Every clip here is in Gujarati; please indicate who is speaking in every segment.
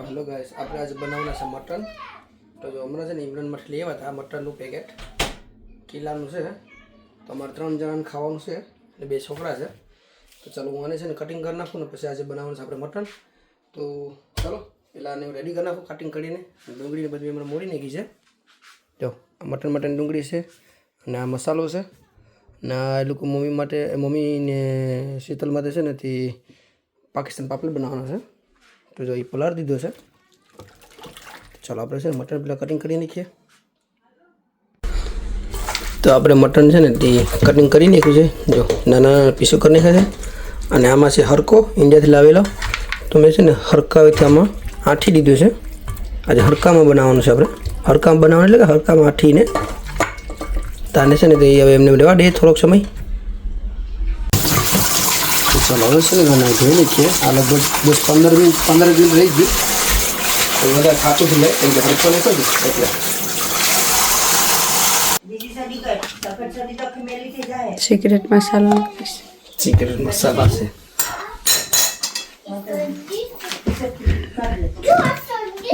Speaker 1: हेलो गाइस આપણે આજે બનાવવાના છે મટન તો જો હમણાં છે ને ઇમરાન માંથી લેવા હતા મટનનું પેકેટ કિલાનું છે તો અમારે 3 જણાને ખાવાનું છે અને 2 છોકરા છે તો ચાલો હું આને છે ને કટિંગ કરી નાખું ને પછી આજે બનાવવાનું છે આપણે મટન તો ચાલો પહેલા આને રેડી કરી નાખું કટિંગ કરીને ડુંગળીને બધી હમણાં મોડી નાખી છે જો આ મટન ડુંગળી છે અને આ મસાલો છે અને આ લોકો મમ્મી ને શીતલ માટે છે ને તે પાકિસ્તાન પાપડ બનાવવાના છે तो जो ये पलार दीधो है चलो आप मटन पे कटिंग कर नाखीए तो आप मटन है ने कटिंग कर नाख्यु है जो नाना पीसो कर नाख्या है आम से हरको इंडिया थी लावेलो तो मैं हरका आम आठी दीधो है आज हरका में बनावा है अपने हरका में बनावा एटले हरका में आठी ने ताने से हवे एमने रेवा दे थोड़ोक समय चलो હવે છે ને ધોઈ નાખીએ આ લગભગ 10-15 મિનિટ રહી ગઈ તો બધા ખાતું થઈ જાય એટલે હરકો ને કરી એટલે
Speaker 2: सीक्रेट मसाला
Speaker 1: છે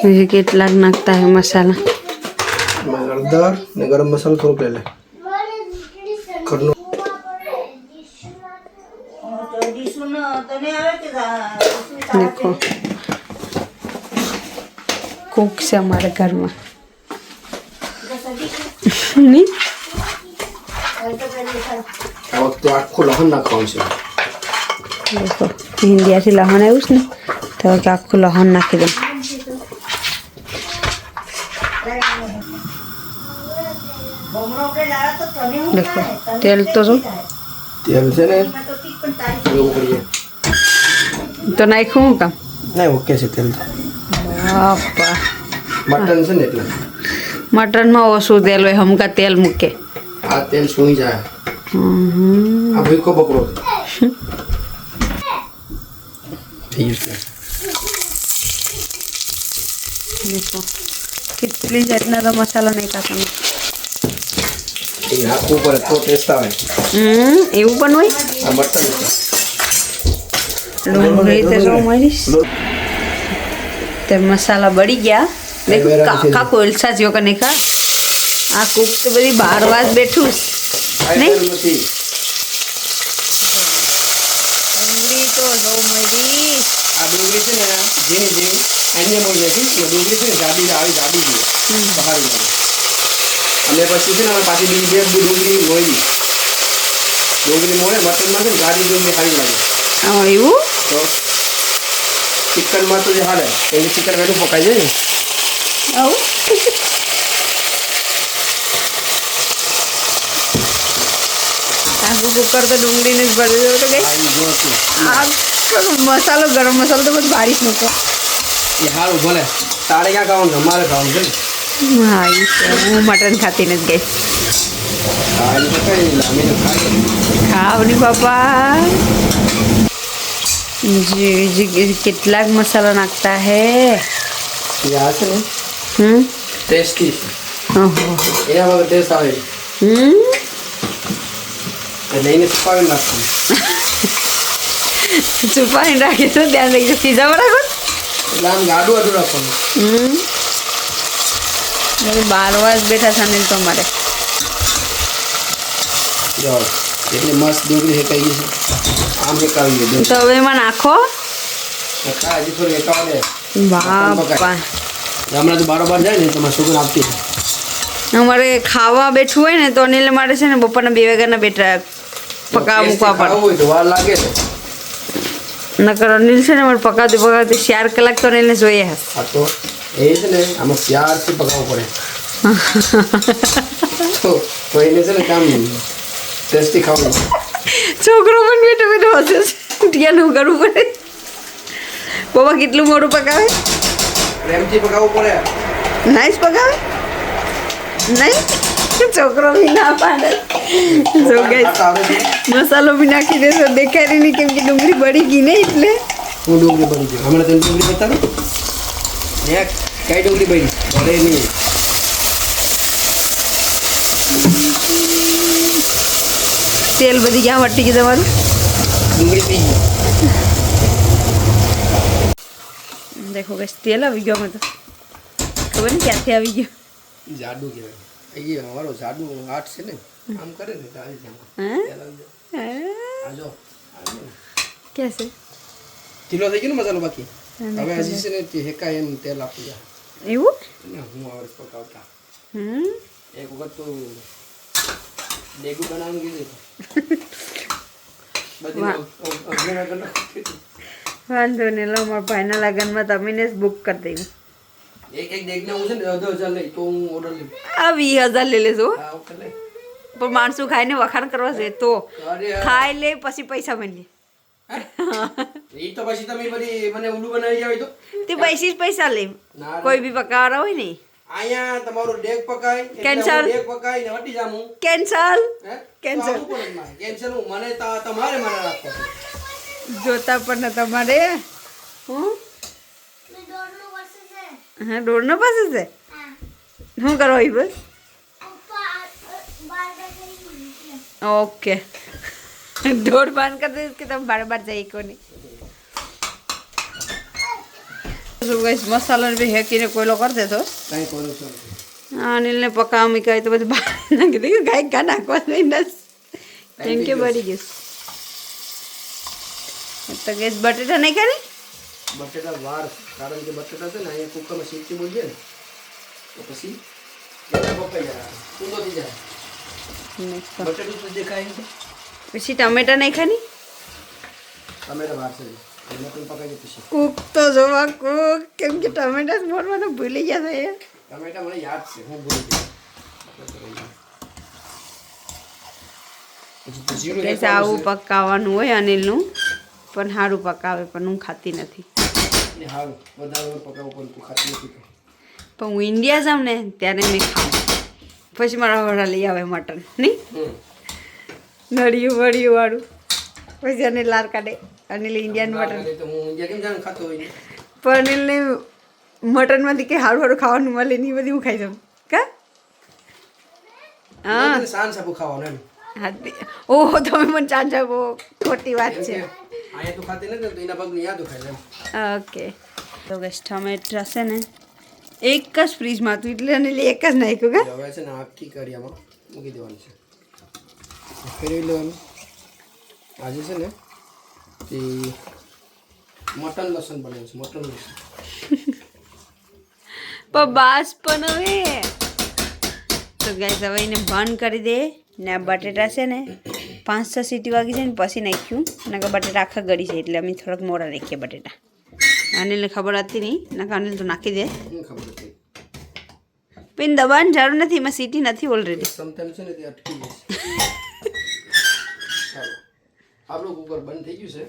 Speaker 2: मुझे कितना लगता है मसाला
Speaker 1: हळदर ने गरम मसाला थोड़ो ले ले घरनो
Speaker 2: देखो कुक से हमारे घर में नहीं
Speaker 1: और तो आखो लहन नाखવાનું છે
Speaker 2: देखो इंडिया से लहन है उसने तो आपको लहन नाखी दो देखो तेल तो जो
Speaker 1: તેલ છે ને એવું કરીએ
Speaker 2: तो नाखूँ का
Speaker 1: નહીં ઓકે છે તેલ તો
Speaker 2: बापा
Speaker 1: મટન છે ને એટલે
Speaker 2: मटन में ओसू तेल हुए हमका तेल मूके
Speaker 1: આ તેલ સુઈ જાય આ ભૂકો પકડો થઈ ગયું
Speaker 2: देखो कितनी जितना तो मसाला नहीं खाता मैं
Speaker 1: એ નાખવું પડે તો ટેસ્ટ આવે
Speaker 2: એવું પણ હોય
Speaker 1: આ મટન
Speaker 2: ડુંગળી તો જો મારીશ તે મસાલા બળી ગયા देखो काका कोलसा जो कने का आ कुक तो बड़ी बार बार बैठू नहीं डुंगળી तो जो मारीश
Speaker 1: આ ડુંગળી છે ને ઝીણી ઝીણી એને મોઈ નાખી કે ડુંગળી છે ને જાડી આવી જાડી છે બહારી લાગે અને પછી છે ને અમે પાછી બીજી બે ડુંગળી મોઈ ડુંગળી મોળે મટનમાં છે ને જાડી ડુંગળી સારી લાગે
Speaker 2: हाँ એવું
Speaker 1: તો ચિકનમાં તો જે હાલે એટલે ચિકન વહેલું પકાઈ જાય ને
Speaker 2: આવું આખું કુકર તો ડુંગળીને જ ભરી દેવું તો ગઈ
Speaker 1: આવી જો છે
Speaker 2: આ મસાલો ગરમ મસાલો તો બધું ભારી જ મૂકો
Speaker 1: એ સારું ભલે તારે ક્યાં ખાવાનું અમારે ખાવાનું છે ને
Speaker 2: હા એ છે હું મટન ખાતી નથી ગઈ
Speaker 1: ખાવાનું તો કઈ નહીં અમે તો ખાઈએ
Speaker 2: ખાવ ની બાપા जी કેટલાક મસાલા નાખતા હે
Speaker 1: એ આ છે ને ટેસ્ટી
Speaker 2: ઓહો
Speaker 1: એના વગર ટેસ્ટ આવે એટલે એને છુપાવી નાખવાનું
Speaker 2: છુપાઈને રાખી તો ધ્યાન રાખજો સીધા રાખો
Speaker 1: એટલે આમ આડું આડું રાખવાનું
Speaker 2: બાર વાગ બેઠા છે ને તો અમારે
Speaker 1: જો એટલી મસ્ત ડુંગળી શેકાઈ ગઈ છે આમ શેકાવી ગઈ
Speaker 2: તો હવે એમાં નાખો
Speaker 1: હજી થોડી શેકાવા દે
Speaker 2: બાપા
Speaker 1: હમણાં તો બારોબાર જાય ને તમારે છોકરા આપતી
Speaker 2: અમારે ખાવા બેઠું હોય ને તો અનિલ મારે છે ને બપોરના 2 વાગ્યાના બેઠા પકાવવા મૂકવા પડે
Speaker 1: હોય તો વાર લાગે ને
Speaker 2: નકર અનિલ છે ને મારે પકાવતી 4 કલાક તો અનિલને જોઈએ હશે
Speaker 1: હા તો એ છે ને આમાં પ્યારથી પકાવવું પડે તો એને છે ને કામ ટેસ્ટી ખાવું
Speaker 2: છોકરો પણ બેઠો બેઠો હશે ધ્યાન કરવું પડે બાબા કેટલું મોડું પકાવે
Speaker 1: પ્રેમથી પકાવવું પડે
Speaker 2: નાઈસ પકાવે નહીં છોકરો બી ના પાડે જો ગાઈસ મસાલો બી નાખી દેશો દેખાય નહીં કેમ કે ડુંગળી બળી ગઈ ને એટલે
Speaker 1: હું ડુંગળી બની ગયું હમણાં તને ડુંગળી બતાવું એક કઈ ડુંગળી બની અરે નહીં
Speaker 2: તેલ બધી ક્યાં વટી ગયું તમારું
Speaker 1: ડુંગળી પી ગઈ
Speaker 2: દેખો ગઈશ તેલ આવી ગયો મેં તો ખબર નહીં ક્યાંથી આવી ગયો
Speaker 1: જાડુ કહેવાય એ અમારો જાડુ હાથ છે ને આમ કરે ને તો આવી જાય
Speaker 2: હા
Speaker 1: તેલ આવી જાય. આ જો
Speaker 2: ક્યાં છે
Speaker 1: કિલો થઈ ગયો ને મસાલો બાકી હવે હજી છે ને તે હેકાય એમ તેલ આપી જાય
Speaker 2: એવું
Speaker 1: ને હું આવડે પકાવતા
Speaker 2: હમ
Speaker 1: એક વખત તો ડેગુ બનાવવાનું કીધું બધી અગિયાર કલાક
Speaker 2: વાંધો નહીં લો મારા ભાઈના લગ્નમાં તમે જ બુક કરી દઈ
Speaker 1: એક ડેગને હું છે ને 10,000 લઈ તો હું ઓર્ડર લઈ
Speaker 2: આ 20,000 લઈ લેજો
Speaker 1: આ વખત લઈ
Speaker 2: પણ માણસો ખાઈને વખાણ કરવા છે તો
Speaker 1: અરે
Speaker 2: ખાઈ લે પછી પૈસા મળીએ
Speaker 1: એ તો પછી તમે બધી મને ઉલ્લુ બનાવી જાવ તો
Speaker 2: તે પૈસા લે
Speaker 1: ના
Speaker 2: કોઈ બી પકાવવા હોય ને
Speaker 1: અહીંયા તમારો ડેગ પકાય
Speaker 2: Cancel.
Speaker 1: ડેગ પકાય ને હટી જામું
Speaker 2: કેન્સલ
Speaker 1: હે
Speaker 2: Cancel.
Speaker 1: કેન્સલ હું મને તમારે મને રાખો
Speaker 2: જોતા પણ ન તમારે હું હા દોડનો પાસે છે શું કરો એ બસ ઓકે દોડ બાંધ કરી દઈશ કે તમે બાર બાર જઈ કોની મસાલો બી હેકીને કોયલો કરી દેતો
Speaker 1: કઈ કરું છું
Speaker 2: અનિલને પકાવ મીકાય તો બધું બહાર નાખી દે ગાય ગા નાખવા નહીં નસ કેમ કે બળી ગયું તો ગેસ બટેટા નહીં કરી
Speaker 1: બટેટા વાર કારણ કે બટેટા છે ને અહીંયા કુકરમાં સીટી બોલ છે ને તો પછી એના પકાઈ જાય ઊંધો થઈ જાય બટેટું તો દેખાય છે
Speaker 2: પછી ટમેટા નહીં ખાની
Speaker 1: ટમેટા વાર છે એને પણ પકાઈ જાય પછી
Speaker 2: કૂક તો જોવા કૂક કેમ કે ટમેટા જ બોલવાનું ભૂલી ગયા છે
Speaker 1: ટમેટા મને યાદ છે હું ભૂલી ગયો પછી તો જીરું
Speaker 2: કઈ આવું પકાવવાનું હોય અનિલનું પણ સારું પકાવે પણ હું ખાતી નથી
Speaker 1: ને હારું વધારે પકાવવું પણ તું ખાતી નથી
Speaker 2: પણ હું ઇન્ડિયા જાઉં ને ત્યારે મેં ખાઉં પછી મારા વડા લઈ આવે મટન નહીં નળિયું વળિયું વાળું પછી અનિલ લાર કાઢે અનિલ ઇન્ડિયન મટન
Speaker 1: તો હું ઇન્ડિયા કેમ જાણ ખાતો હોય
Speaker 2: પણ અનિલને મટનમાંથી કે સારું સારું ખાવાનું મળે ને એ બધી હું ખાઈ જાઉં કા હા
Speaker 1: સાંજ સાપુ ખાવાનું એમ
Speaker 2: ઓહો તમે મને ચાંચા બહુ ખોટી વાત છે
Speaker 1: અહીંયા તું ખાતી નથી તો એના પગની યાદ ખાય એમ
Speaker 2: ઓકે તો ગેસ ટમેટા છે ને એક જ ફ્રીજમાં હતું એટલે અને એક જ નાખ્યું કે
Speaker 1: હવે છે ને આખી કરિયામાં મૂકી દેવાની છે ફેરવી લેવાનું આજે છે ને તે મટન લસણ બને છે મટન લસણ
Speaker 2: પણ બાસ પણ હવે તો ગેસ હવે એને બંધ કરી દે ને આ બટેટા છે ને 5-6 સીટી વાગી છે ને પછી નાખ્યું અને બટેટા આખા ગળી છે એટલે અમે થોડાક મોડા નાખીએ બટેટા અનિલને ખબર હતી નહીં ના અનિલ તો નાખી દે
Speaker 1: ખબર હતી
Speaker 2: પણ દબાણ જરૂર નથી એમાં સીટી નથી ઓલરેડી
Speaker 1: સમટાઈમ છે ને તે અટકી જશે ચાલો આપણું કુકર બંધ થઈ ગયું છે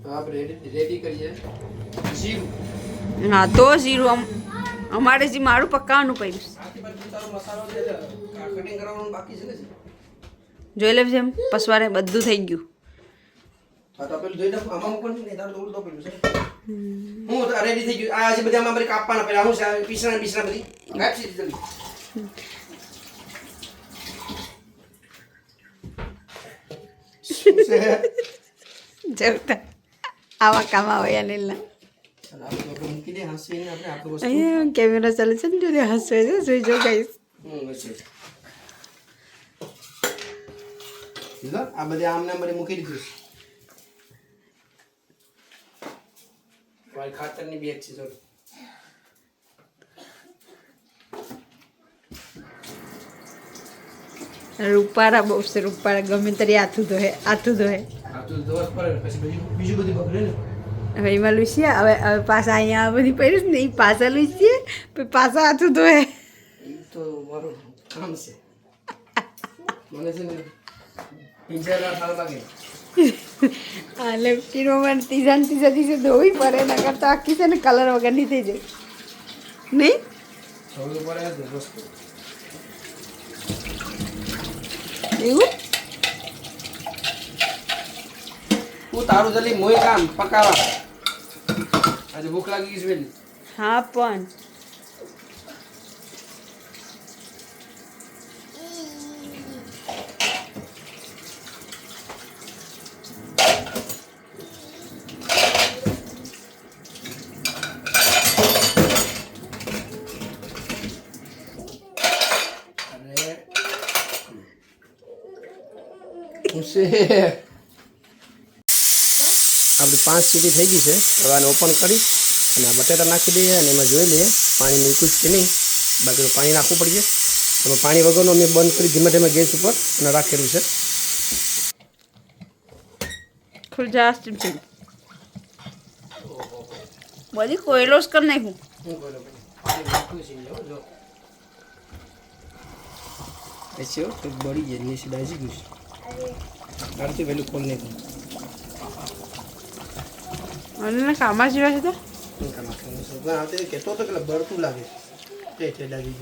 Speaker 1: તો આપણે રેડી કરીએ જીરું
Speaker 2: હા તો જીરું અમારે જે મારું પકાવવાનું પડ્યું
Speaker 1: આથી બધું તારો મસાલો છે કટિંગ કરવાનું બાકી છે ને
Speaker 2: જોઈ લેવ છે એમ પસવારે બધું થઈ ગયું
Speaker 1: હા તો પેલું જોઈ નાખું આમાં મૂકવાનું નહીં તારું થોડું તો પેલું છે હું રેડી થઈ ગયું આ છે બધા આમાં બધી કાપવાના પેલા હું છે પીસણા બધી કાપી જલ્દી
Speaker 2: જવતા આવા કામ આવે અનિલના
Speaker 1: મૂકી દે હાંસવીને આપણે આપણું વસ્તુ
Speaker 2: અહીંયા કેમેરા ચાલે છે ને જો હસવે છે જોઈ જો ગાઈસ
Speaker 1: લીધો આ બધે આમને બધે મૂકી દીધું મારી ખાતરની બેગ છે જોડે
Speaker 2: રૂપારા બહુ છે રૂપારા ગમે ત્યારે આથું ધોહે
Speaker 1: આ તો દોસ પડે પછી બીજું બધું બગડે ને
Speaker 2: હવે એમાં લુસીએ હવે પાછા અહીંયા આ બધી પહેર્યું ને એ પાછા લુસીએ પછી પાછા હાથું ધોએ
Speaker 1: એ તો મારું કામ છે મને છે ને પિંજરા થાળ લાગે
Speaker 2: આ લેફ્ટીમાં ત્રીજા દિવસે ધોવી પડે ના કરતા આખી છે ને કલર વગરની થઈ જાય નહીં
Speaker 1: થોડું પડે જ વસ્તુ
Speaker 2: એવું
Speaker 1: હું તારું જલ્દી મોય કામ પકાવા આજે ભૂખ લાગી ગઈ છે વેલી
Speaker 2: હા પણ
Speaker 1: છે આપણી 5 સીટી થઈ ગઈ છે. હવે આને ઓપન કરી અને આ બટેટા નાખી દઈએ અને એમાં જોઈ લઈએ પાણી મૂક્યું છે કે નહીં. બાકી તો પાણી નાખવું પડશે. હવે પાણી વગરનું અમે બંધ કરી ધીમે ધીમે ગેસ ઉપર અને રાખેલું છે.
Speaker 2: ખુલ જા ચમચી બધી કોયલોસ કરી નાખ્યું.
Speaker 1: ऐसे हो तो बड़ी है नीचे डाजी कुछ आरती वैल्यू खोलने को
Speaker 2: અને કામા જેવા છે તો
Speaker 1: इनका माखन से ना आते के तो के बरतू लागे ते डाजी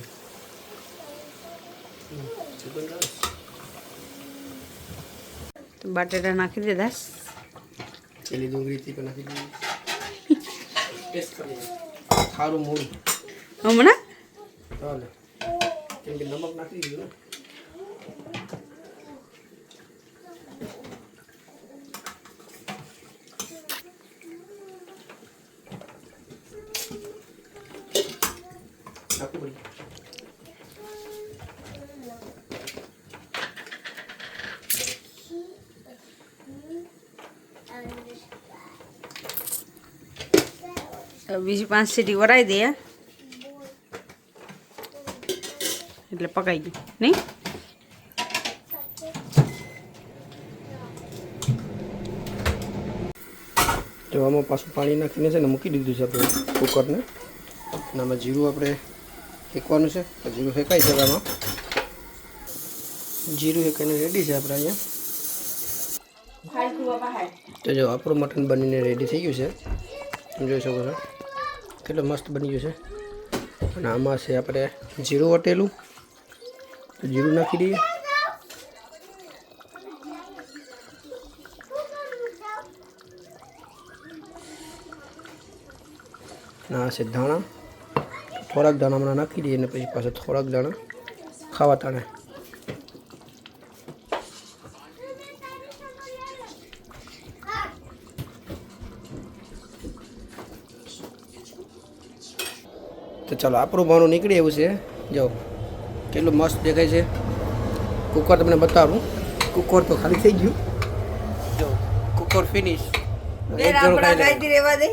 Speaker 2: તો બટાટા નાખી દીધા.
Speaker 1: चली डूंगरी थी को नाखी दी टेस्ट करिए खारू मूड़ी
Speaker 2: હમણાં
Speaker 1: हां केम के नमक नाखी दीयो ना नाखू पड़ी
Speaker 2: બીજી 5 સીટી વરાઈ દે એટલે પકાઈ ગયું નહીં.
Speaker 1: તો આમાં પાછું પાણી નાખીને છે ને મૂકી દીધું છે આપણે કુકરને. અને આમાં જીરું આપણે શેકવાનું છે. તો જીરું શેકાઈ છે આમાં. જીરું શેકાઈને રેડી છે આપણે અહીંયા. તો જો આપણું મટન બનીને રેડી થઈ ગયું છે. તમે જોઈ શકો છો કેટલું મસ્ત બની ગયું છે. અને આમાં છે આપણે જીરું વટેલું. તો જીરું નાખી દઈએ. ના છે ધાણા. થોડાક દાણા હમણાં નાખી દઈએ અને પછી પાછા થોડાક દાણા ખાવા તાણે. તો ચાલો આપણું ભાણું નીકળી એવું છે. જો કેટલું મસ્ત દેખાય છે. કુકર તમને બતાવું. કુકર તો ખાલી થઈ ગયું. જો કુકર ફિનિશ.
Speaker 2: રેવા દે